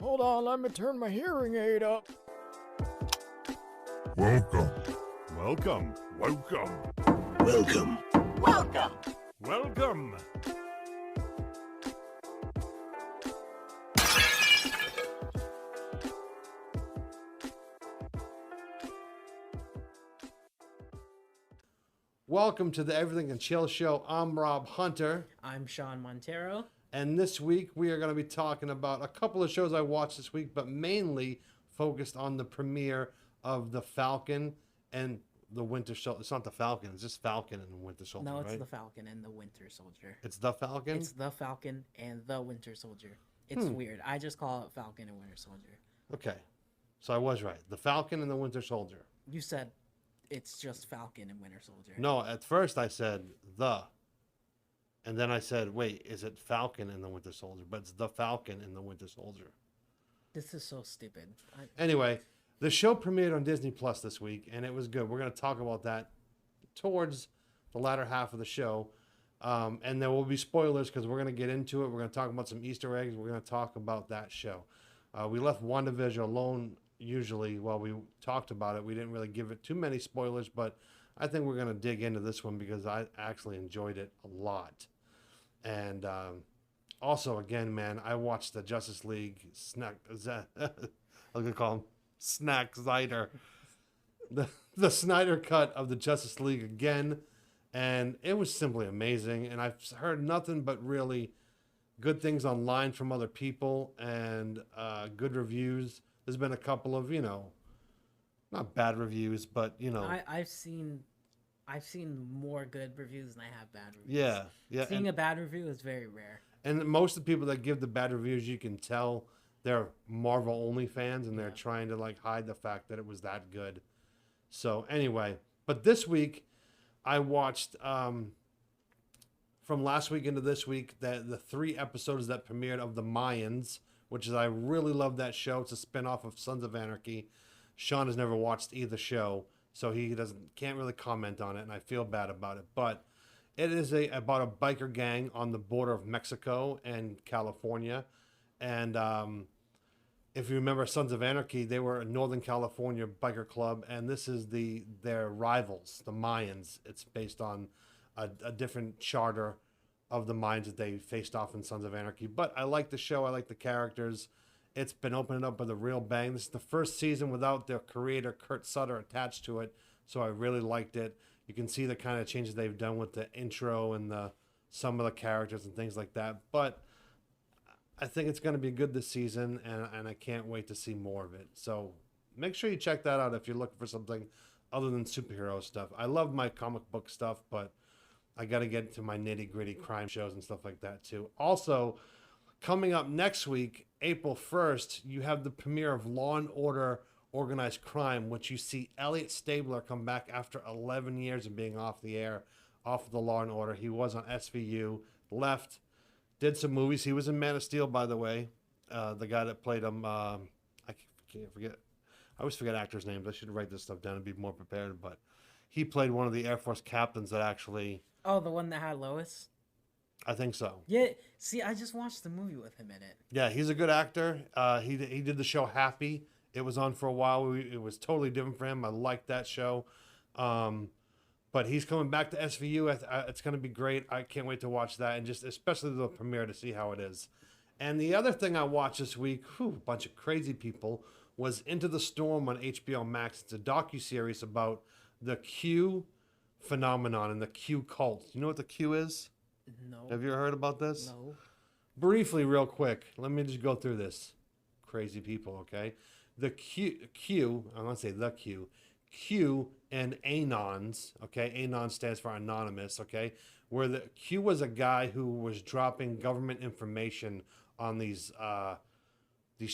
Hold on, let me turn my hearing aid up. Welcome. Welcome. Welcome. Welcome. Welcome! Welcome. Welcome to the Everything Can Chill Show. I'm Rob Hunter. I'm Sean Montero. And this week we are going to be talking about a couple of shows I watched this week, but mainly focused on the premiere of The Falcon and the Winter Soldier. It's not The Falcon, it's just Falcon and the Winter Soldier, No, it's right? The Falcon and the Winter Soldier. It's The Falcon? It's The Falcon and the Winter Soldier. It's weird. I just call it Falcon and Winter Soldier. Okay. So I was right. The Falcon and the Winter Soldier. You said it's just Falcon and Winter Soldier. No, at first I said the. And then I said, wait, is it Falcon and the Winter Soldier? But it's The Falcon and the Winter Soldier. This is so stupid. Anyway, the show premiered on Disney Plus this week, and it was good. We're going to talk about that towards the latter half of the show. And there will be spoilers because we're going to get into it. We're going to talk about some Easter eggs. We're going to talk about that show. We left WandaVision alone usually while we talked about it. We didn't really give it too many spoilers, but I think we're going to dig into this one because I actually enjoyed it a lot. And also, again, man, I watched the Justice League snack. I'm going to call him Snack Snyder. The Snyder cut of the Justice League again. And it was simply amazing. And I've heard nothing but really good things online from other people and good reviews. There's been a couple of, not bad reviews, but, I've seen more good reviews than I have bad reviews. Yeah. Seeing a bad review is very rare. And most of the people that give the bad reviews, you can tell they're Marvel only fans and they're trying to hide the fact that it was that good. So anyway, but this week I watched from last week into this week the 3 episodes that premiered of The Mayans, which is I really love that show. It's a spinoff of Sons of Anarchy. Sean has never watched either show, so he can't really comment on it, and I feel bad about it. But it is about a biker gang on the border of Mexico and California. And if you remember Sons of Anarchy, they were a Northern California biker club, and this is their rivals, the Mayans. It's based on a different charter of the Mayans that they faced off in Sons of Anarchy. But I like the show. I like the characters. It's been opening up with a real bang. This is the first season without their creator, Kurt Sutter, attached to it, so I really liked it. You can see the kind of changes they've done with the intro and some of the characters and things like that. But I think it's going to be good this season, and I can't wait to see more of it. So make sure you check that out if you're looking for something other than superhero stuff. I love my comic book stuff, but I got to get into my nitty-gritty crime shows and stuff like that too. Also, coming up next week, April 1st, you have the premiere of Law & Order Organized Crime, which you see Elliot Stabler come back after 11 years of being off the air, off of the Law & Order. He was on SVU, left, did some movies. He was in Man of Steel, by the way. The guy that played him, I can't forget. I always forget actors' names. I should write this stuff down and be more prepared. But he played one of the Air Force captains that actually... Oh, the one that had Lois? I think so. Yeah. See, I just watched the movie with him in it. Yeah, he's a good actor. He did the show Happy. It was on for a while. It was totally different for him. I liked that show. But he's coming back to SVU. It's going to be great. I can't wait to watch that, and just especially the premiere to see how it is. And the other thing I watched this week, a bunch of crazy people, was Into the Storm on HBO Max. It's a docuseries about the Q phenomenon and the Q cult. You know what the Q is? No. Have you ever heard about this? No. Briefly, real quick, let me just go through this. Crazy people, okay? The Q, I'm going to say the Q and Anons, okay? Anon stands for anonymous, okay? Where the Q was a guy who was dropping government information on these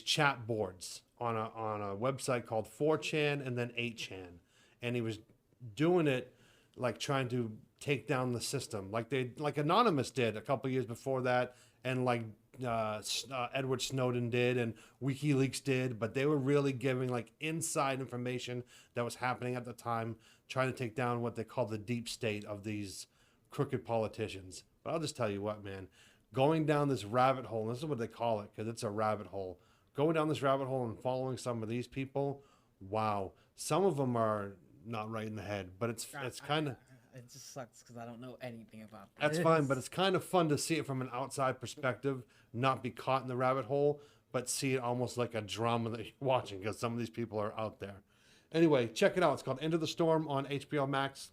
chat boards on a website called 4chan and then 8chan. And he was doing it like trying to take down the system, like Anonymous did a couple years before that, and like Edward Snowden did and WikiLeaks did, but they were really giving like inside information that was happening at the time, trying to take down what they call the deep state of these crooked politicians. But I'll just tell you what, man, going down this rabbit hole, and this is what they call it because it's a rabbit hole, going down this rabbit hole and following some of these people, wow. Some of them are not right in the head, but it's kind of... It just sucks because I don't know anything about this. That's fine, but it's kind of fun to see it from an outside perspective, not be caught in the rabbit hole, but see it almost like a drama that you're watching because some of these people are out there. Anyway, check it out. It's called Into the Storm on HBO Max.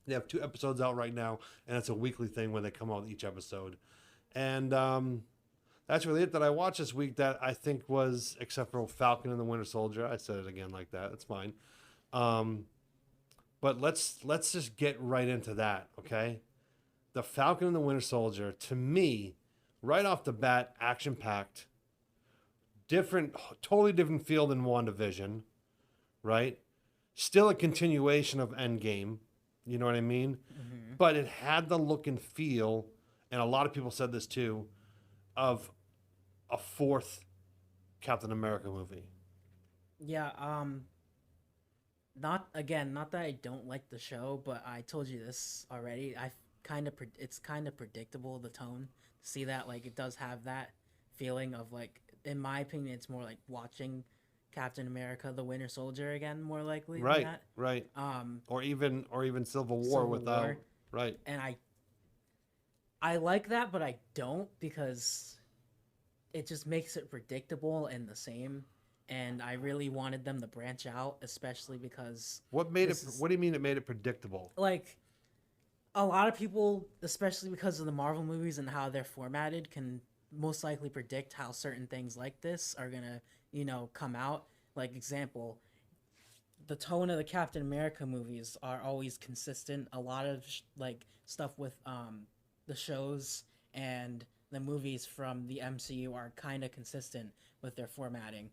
They have 2 episodes out right now, and it's a weekly thing where they come out with each episode. And that's really it that I watched this week that I think was, except for Falcon and the Winter Soldier. I said it again like that. It's fine. But let's just get right into that, okay? The Falcon and the Winter Soldier, to me, right off the bat, action-packed, totally different feel than WandaVision, right? Still a continuation of Endgame, you know what I mean? Mm-hmm. But it had the look and feel, and a lot of people said this too, of a 4th Captain America movie. Yeah, not that I don't like the show, but I told you this already. It's kind of predictable, the tone. See that, like, it does have that feeling of, like, in my opinion, it's more like watching Captain America: The Winter Soldier again, more likely. Right, than that. right. Or even Civil War without. Right. And I like that, but I don't, because it just makes it predictable and the same. And I really wanted them to branch out, especially because... What do you mean it made it predictable? Like, a lot of people, especially because of the Marvel movies and how they're formatted, can most likely predict how certain things like this are gonna, come out. Like, example, the tone of the Captain America movies are always consistent. A lot of, stuff with the shows and the movies from the MCU are kind of consistent with their formatting.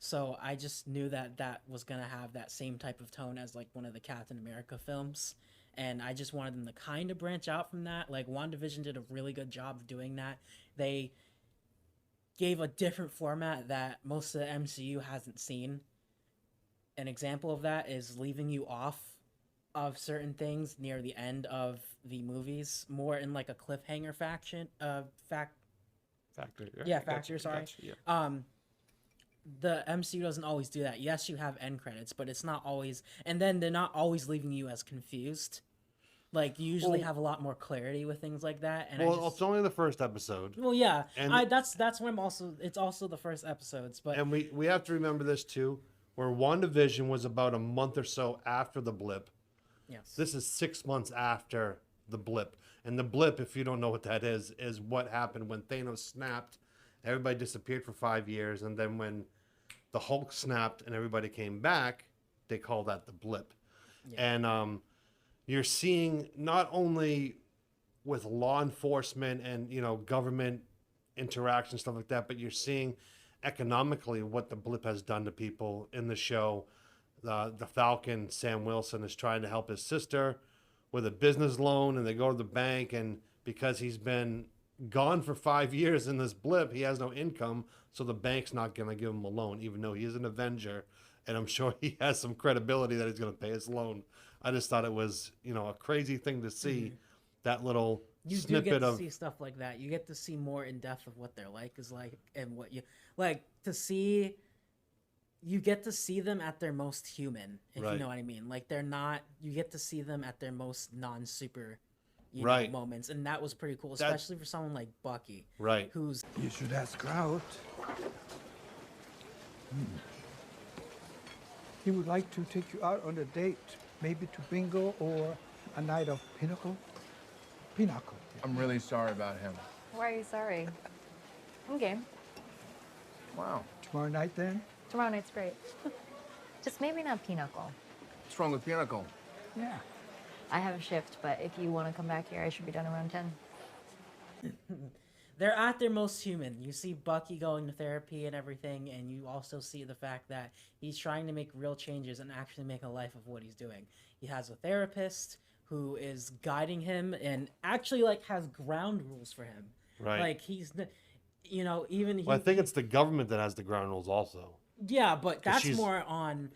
So I just knew that was going to have that same type of tone as, like, one of the Captain America films. And I just wanted them to kind of branch out from that. Like, WandaVision did a really good job of doing that. They gave a different format that most of the MCU hasn't seen. An example of that is leaving you off of certain things near the end of the movies, more in, like, a cliffhanger factor. Yeah, factor, sorry. Gotcha, yeah. The MCU doesn't always do that. Yes, you have end credits, but it's not always... And then they're not always leaving you as confused. Like, you usually have a lot more clarity with things like that. And it's only the first episode. Well, yeah. And that's when I'm also... It's also the first episodes, but... And we have to remember this, too, where WandaVision was about a month or so after the blip. Yes. This is 6 months after the blip. And the blip, if you don't know what that is what happened when Thanos snapped. Everybody disappeared for 5 years, and then when the Hulk snapped and everybody came back, they call that the blip. Yeah. And you're seeing not only with law enforcement and government interaction, stuff like that, but you're seeing economically what the blip has done to people in the show. The Falcon, Sam Wilson, is trying to help his sister with a business loan, and they go to the bank, and because he's been gone for 5 years in this blip, he has no income, so the bank's not going to give him a loan, even though he is an Avenger, and I'm sure he has some credibility that he's going to pay his loan. I just thought it was, a crazy thing to see, that little snippet do get to of... see stuff like that. You get to see more in depth of what they're like, and what you like to see. You get to see them at their most human, if you know what I mean. Like, they're not. You get to see them at their most non-super. Moments, and that was pretty cool, especially for someone like Bucky, right? Who's you should ask her out. He would like to take you out on a date, maybe to bingo or a night of pinochle. Pinochle. I'm really sorry about him. Why are you sorry? I'm game. Wow. Tomorrow night, then? Tomorrow night's great. Just maybe not pinochle. What's wrong with pinochle? Yeah. I have a shift, but if you want to come back here, I should be done around 10. They're at their most human. You see Bucky going to therapy and everything, and you also see the fact that he's trying to make real changes and actually make a life of what he's doing. He has a therapist who is guiding him and actually, like, has ground rules for him. Right. Like, he's, even... Well, I think it's the government that has the ground rules also. Yeah, but that's more on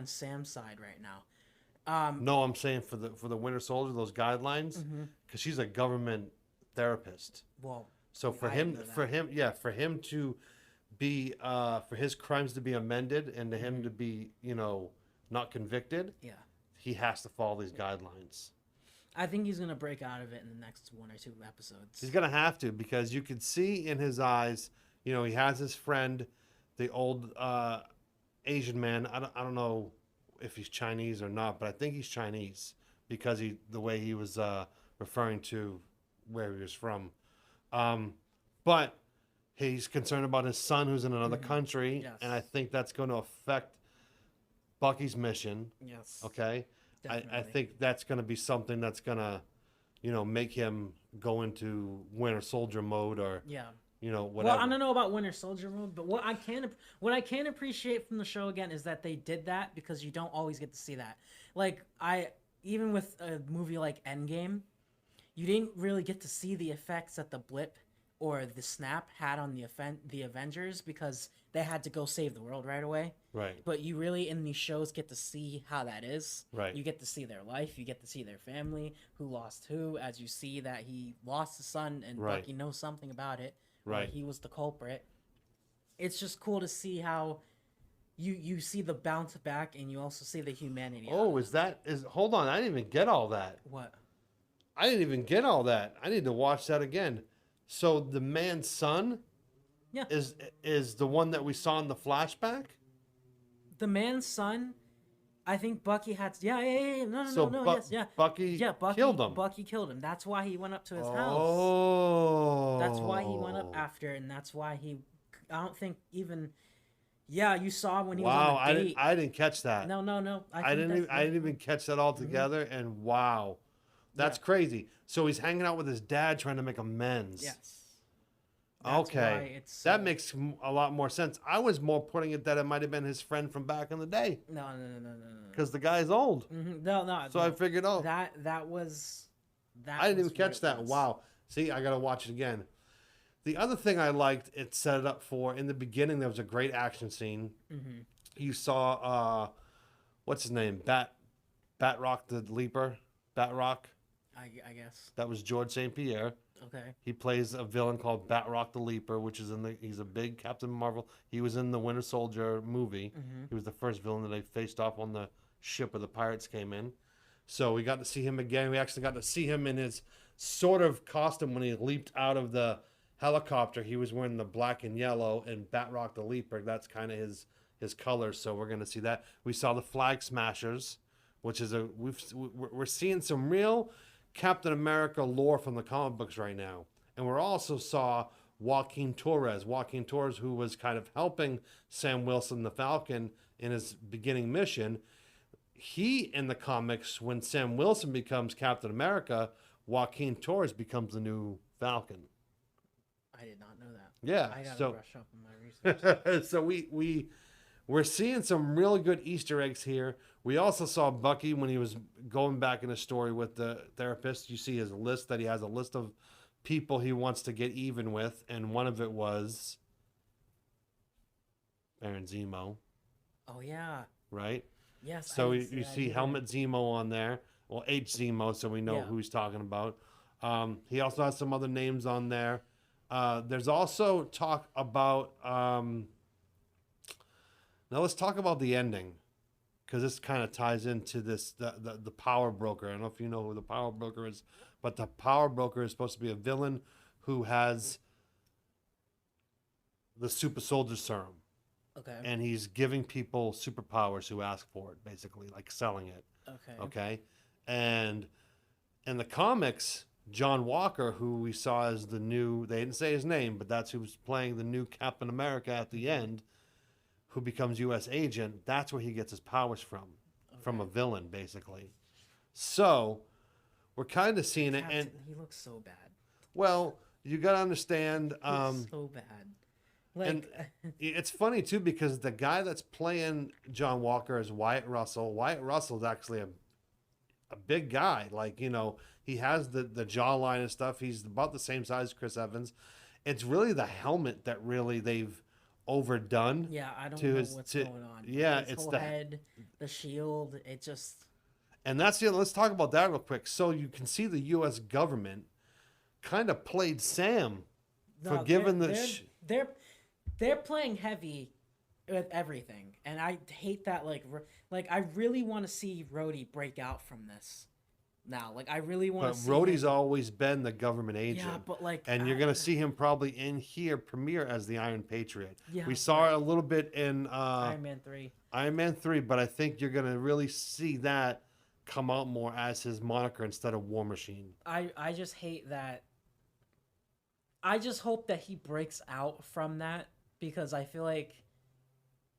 Sam's side right now. No, I'm saying for the Winter Soldier, those guidelines, because she's a government therapist. Well, so for him to be for his crimes to be amended and to him to be, not convicted, Yeah. he has to follow these guidelines. I think he's gonna break out of it in the next 1 or 2 episodes. He's gonna have to, because you can see in his eyes, he has his friend, the old Asian man. I don't know if he's Chinese or not, but I think he's Chinese because the way he was referring to where he was from. But he's concerned about his son who's in another country, Yes. and I think that's going to affect Bucky's mission. Yes. Okay, I Definitely. think that's going to be something that's going to, make him go into Winter Soldier mode or Yeah. whatever. Well, I don't know about Winter Soldier mode, but what I can appreciate from the show again is that they did that because you don't always get to see that. Like even with a movie like Endgame, you didn't really get to see the effects that the blip or the snap had on the Avengers because they had to go save the world right away. Right. But you really in these shows get to see how that is. Right. You get to see their life. You get to see their family, who lost who, as you see that he lost his son and Right. Bucky knows something about it. Right. Or he was the culprit. It's just cool to see how you see the bounce back and you also see the humanity. Oh, hold on, I didn't even get all that. What? I didn't even get all that. I need to watch that again. So the man's son Yeah. is the one that we saw in the flashback? The man's son, I think Bucky had to, yeah. No, yes, yeah. Bucky Bucky killed him. Bucky killed him. That's why he went up to his house. Oh. That's why he went up after, and that's why I don't think even. Yeah, you saw when he was Wow, on the date. I didn't catch that. No. I didn't even catch that all together, and wow. That's crazy. So he's hanging out with his dad trying to make amends. Yes. That's why Okay. it's That makes a lot more sense. I was more putting it that it might have been his friend from back in the day. No. Because the guy's old. No. So I figured, that was. I didn't even was what catch it that. was. Wow. See, I got to watch it again. The other thing I liked, it set it up for, in the beginning, there was a great action scene. Mm-hmm. You saw, what's his name? Batrock the Leaper. Batrock. I guess. That was George St. Pierre. Okay. He plays a villain called Batrock the Leaper, which is he's a big Captain Marvel. He was in the Winter Soldier movie. Mm-hmm. He was the first villain that they faced off on the ship where the pirates came in. So we got to see him again. We actually got to see him in his sort of costume when he leaped out of the helicopter. He was wearing the black and yellow, and Batrock the Leaper, that's kind of his colors. So we're going to see that. We saw the Flag Smashers, which is we're seeing some real Captain America lore from the comic books right now. And we also saw Joaquin Torres, who was kind of helping Sam Wilson, the Falcon, in his beginning mission. He, in the comics, when Sam Wilson becomes Captain America, Joaquin Torres becomes the new Falcon. I did not know that. Yeah, I gotta so brush up on my research. so we're seeing some really good Easter eggs here. We also saw Bucky when he was going back in his story with the therapist. You see his list, that he has a list of people he wants to get even with, and one of it was Baron Zemo, Oh yeah. right? Yes. So I you didn't see that see either. Helmet Zemo on there. Well, H Zemo, so we know Yeah. who he's talking about. He also has some other names on there. There's also talk about... now let's talk about the ending, because this kind of ties into this the Power Broker. I don't know if you know who the Power Broker is, but the Power Broker is supposed to be a villain who has the Super Soldier Serum. Okay. And he's giving people superpowers who ask for it, basically, like selling it. Okay. Okay. And in the comics, John Walker, who we saw as they didn't say his name, but that's who was playing the new Captain America at the end, who becomes U.S. agent, that's where he gets his powers from a villain, basically. So we're kind of seeing it. And, He looks so bad. well, you got to understand. He looks so bad. Like, And it's funny, too, because the guy that's playing John Walker is Wyatt Russell. Wyatt Russell's actually a big guy. Like, he has the jawline and stuff. He's about the same size as Chris Evans. It's really the helmet that really they've overdone. yeah, I don't know what's going on. Yeah, His it's whole the head, the shield. It just. And that's the let's talk about that real quick. So you can see the U.S. government kind of played Sam for giving they're they're playing heavy with everything, and I hate that. Like I really want to see Rhodey break out from this now. Like I really want But to see Rhodey's him. always been the government agent. Yeah, but like, and you're gonna see him probably in here premiere as the Iron Patriot. Yeah, we saw it a little bit in Iron Man 3. Iron Man 3, but I think you're gonna really see that come out more as his moniker instead of War Machine. I just hate that. I just hope that he breaks out from that, because I feel like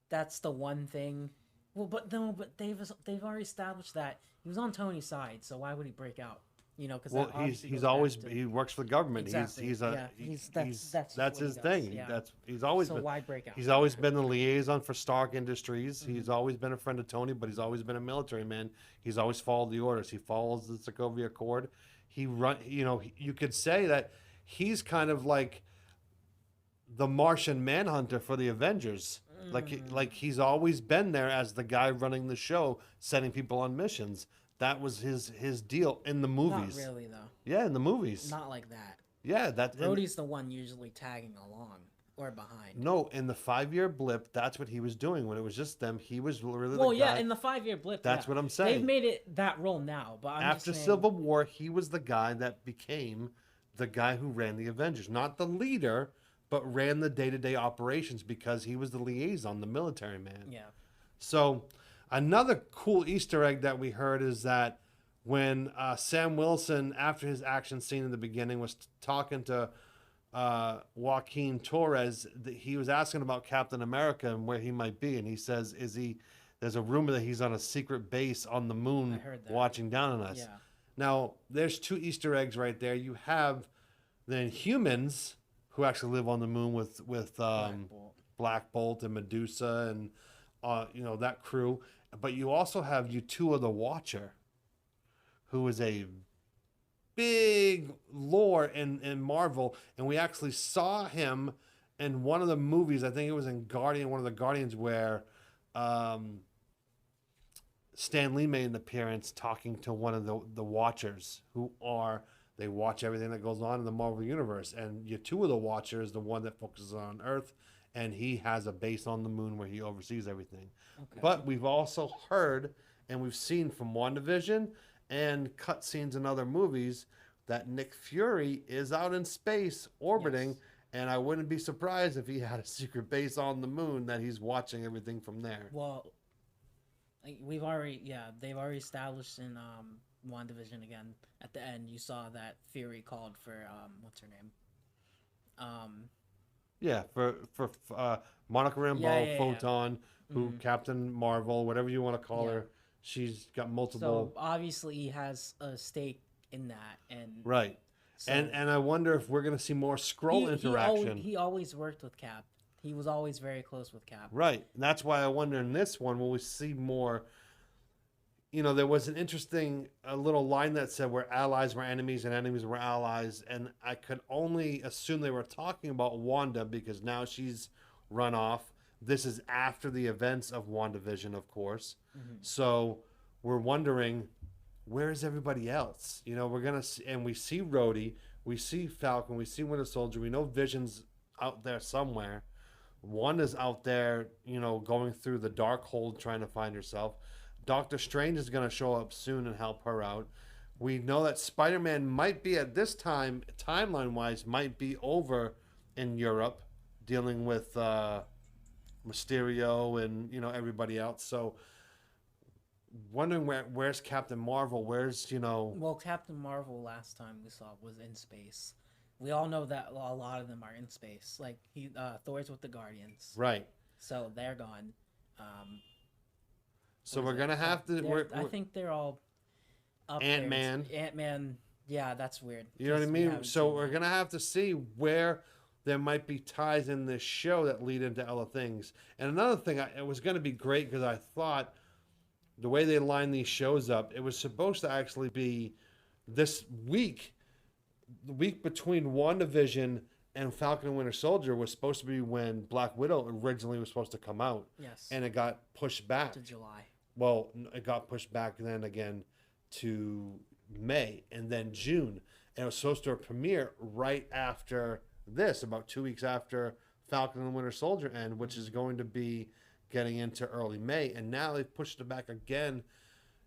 that's the one thing. Well, but no, but they've already established that he was on Tony's side, so why would he break out? You know, because Well, he's always he works for the government. Exactly. He's that's that's what his he does, thing. yeah. He's always So been. why break out? He's always been the liaison for Stark Industries. Mm-hmm. He's always been a friend of Tony, but he's always been a military man. He's always followed the orders. He follows the Sokovia Accord. You could say that he's kind of like the Martian Manhunter for the Avengers. Like he's always been there as the guy running the show, sending people on missions. That was his deal in the movies. Not really though. Yeah, in the movies. Not like that. Yeah, that. Rhodey's the one usually tagging along or behind. No, in the 5-year blip, that's what he was doing. When it was just them, he was really Well, the yeah, guy. in the 5-year blip. That's yeah. what I'm saying. They've made it that role now, but I'm After just saying, Civil War, he was the guy that became the guy who ran the Avengers. Not the leader, but ran the day-to-day operations because he was the liaison, the military man. Yeah. So another cool Easter egg that we heard is that when Sam Wilson, after his action scene in the beginning, was talking to Joaquin Torres, he was asking about Captain America and where he might be. And he says, there's a rumor that he's on a secret base on the moon I heard that. watching down on us. Yeah. Now, there's 2 Easter eggs right there. You have the humans who actually live on the moon with Black Bolt and Medusa and that crew. But you also have Utua the Watcher, who is a big lore in Marvel, and we actually saw him in one of the movies. I think it was in one of the Guardians, where Stan Lee made an appearance talking to one of the Watchers, they watch everything that goes on in the Marvel Universe. And Utua the Watcher is the one that focuses on Earth, and he has a base on the moon where he oversees everything. Okay. But we've also heard, and we've seen from WandaVision and cutscenes in other movies, that Nick Fury is out in space orbiting, yes. And I wouldn't be surprised if he had a secret base on the moon that he's watching everything from there. Well, they've already established in WandaVision again. At the end, you saw that Fury called for what's her name? Yeah, for Monica Rambeau, Photon, who Mm-hmm. Captain Marvel, whatever you want to call her. She's got multiple. So obviously he has a stake in that, and right. So, and I wonder if we're gonna see more Skrull interaction. He always worked with Cap. He was always very close with Cap. Right, and that's why I wonder in this one will we see more. There was an interesting little line that said where allies were enemies and enemies were allies, and I could only assume they were talking about Wanda because now she's run off. This is after the events of WandaVision, of course. Mm-hmm. So we're wondering, where is everybody else? We're going to see, and we see Rhodey, we see Falcon, we see Winter Soldier. We know Vision's out there somewhere. Wanda's out there, going through the dark hole trying to find herself. Doctor Strange is going to show up soon and help her out. We know that Spider-Man might be at this time, timeline-wise, might be over in Europe dealing with Mysterio and everybody else. So wondering where's Captain Marvel? Where's Well, Captain Marvel last time we saw was in space. We all know that a lot of them are in space. Like Thor's with the Guardians, right? So they're gone. So we're gonna have to. I think they're all up Ant-Man. Ant-Man. Yeah, that's weird. You know what I mean? So we're gonna have to see where there might be ties in this show that lead into other things. And another thing, it was going to be great because I thought the way they line these shows up, it was supposed to actually be this week, the week between WandaVision and Falcon and Winter Soldier was supposed to be when Black Widow originally was supposed to come out. Yes. And it got pushed back. To July. Well, it got pushed back then again to May and then June. And it was supposed to premiere right after this, about 2 weeks after Falcon and the Winter Soldier end, which is going to be getting into early May. And now they've pushed it back again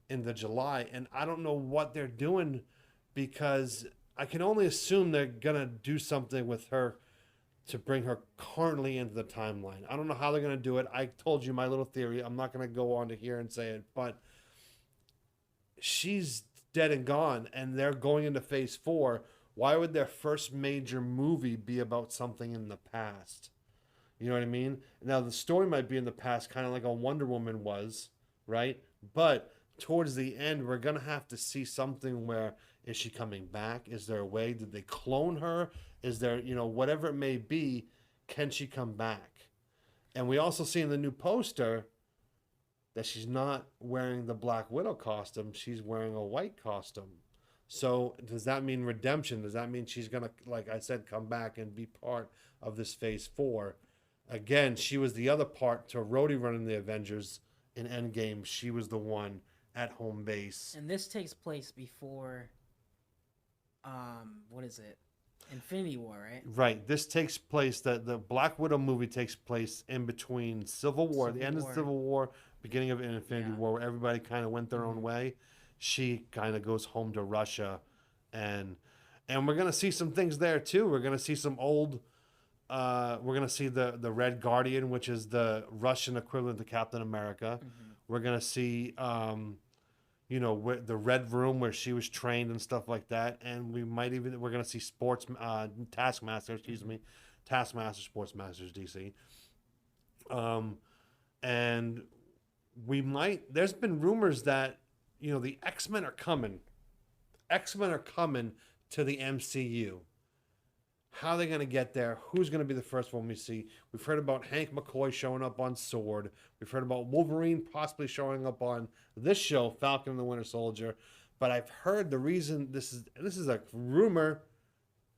into July. And I don't know what they're doing, because I can only assume they're going to do something with her to bring her currently into the timeline. I don't know how they're going to do it. I told you my little theory. I'm not going to go on to here and say it, but she's dead and gone, and they're going into phase 4. Why would their first major movie be about something in the past? You know what I mean? Now, the story might be in the past, kind of like a Wonder Woman was, right? But towards the end, we're going to have to see something where, is she coming back? Is there a way? Did they clone her? Is there, whatever it may be, can she come back? And we also see in the new poster that she's not wearing the Black Widow costume. She's wearing a white costume. So does that mean redemption? Does that mean she's going to, like I said, come back and be part of this phase 4? Again, she was the other part to Rhodey running the Avengers in Endgame. She was the one at home base. And this takes place before, what is it? Infinity War, right? Right. This takes place, the Black Widow movie takes place in between Civil War, the end of Civil War, beginning of Infinity War, where everybody kind of went their own way. She kind of goes home to Russia, and we're going to see some things there too. We're going to see some old, we're going to see the Red Guardian, which is the Russian equivalent to Captain America. We're going to see, the Red Room where she was trained and stuff like that. And we're going to see Taskmaster, Sportsmasters DC. And there's been rumors that, the X-Men are coming. X-Men are coming to the MCU. How are they going to get there? Who's going to be the first one we see? We've heard about Hank McCoy showing up on Sword. We've heard about Wolverine possibly showing up on this show, Falcon and the Winter Soldier. But I've heard the reason, this is a rumor,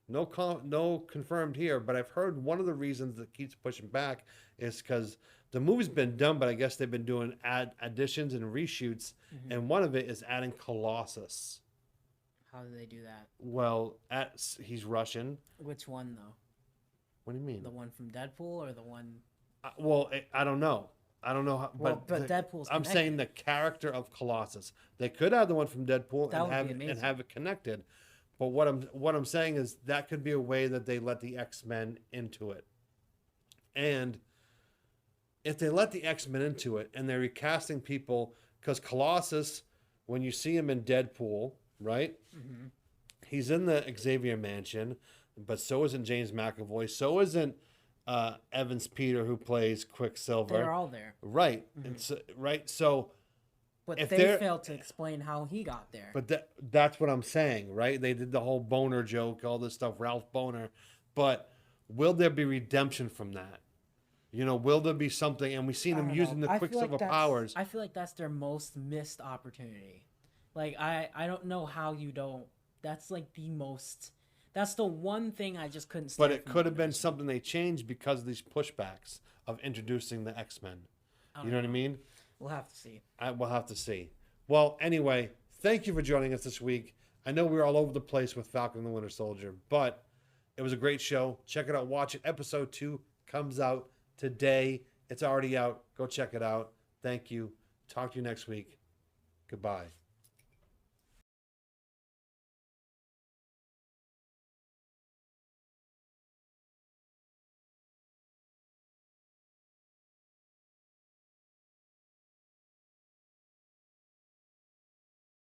no confirmed here, but I've heard one of the reasons that keeps pushing back is because the movie's been done, but I guess they've been doing additions and reshoots, and one of it is adding Colossus. How do they do that? Well, he's Russian. Which one, though? What do you mean? The one from Deadpool or the one... I don't know. I don't know how... but Deadpool's I'm connected. saying the character of Colossus. They could have the one from Deadpool That and would be amazing. have it connected. But what I'm saying is that could be a way that they let the X-Men into it. And if they let the X-Men into it and they're recasting people... Because Colossus, when you see him in Deadpool... Right? He's in the Xavier Mansion, but so isn't James McAvoy. So isn't Evans Peter, who plays Quicksilver. They're all there. Right. It's, right. So, but if they failed to explain how he got there. But that's what I'm saying, right? They did the whole Boner joke, all this stuff, Ralph Boner. But will there be redemption from that? Will there be something? And we've seen them using the Quicksilver powers. I feel like that's their most missed opportunity. Like, I don't know how you don't. That's like the most. That's the one thing I just couldn't stand. But it could have been something they changed because of these pushbacks of introducing the X-Men. You know what I mean? We'll have to see. We'll have to see. Well, anyway, thank you for joining us this week. I know we were all over the place with Falcon and the Winter Soldier, but it was a great show. Check it out. Watch it. Episode 2 comes out today. It's already out. Go check it out. Thank you. Talk to you next week. Goodbye.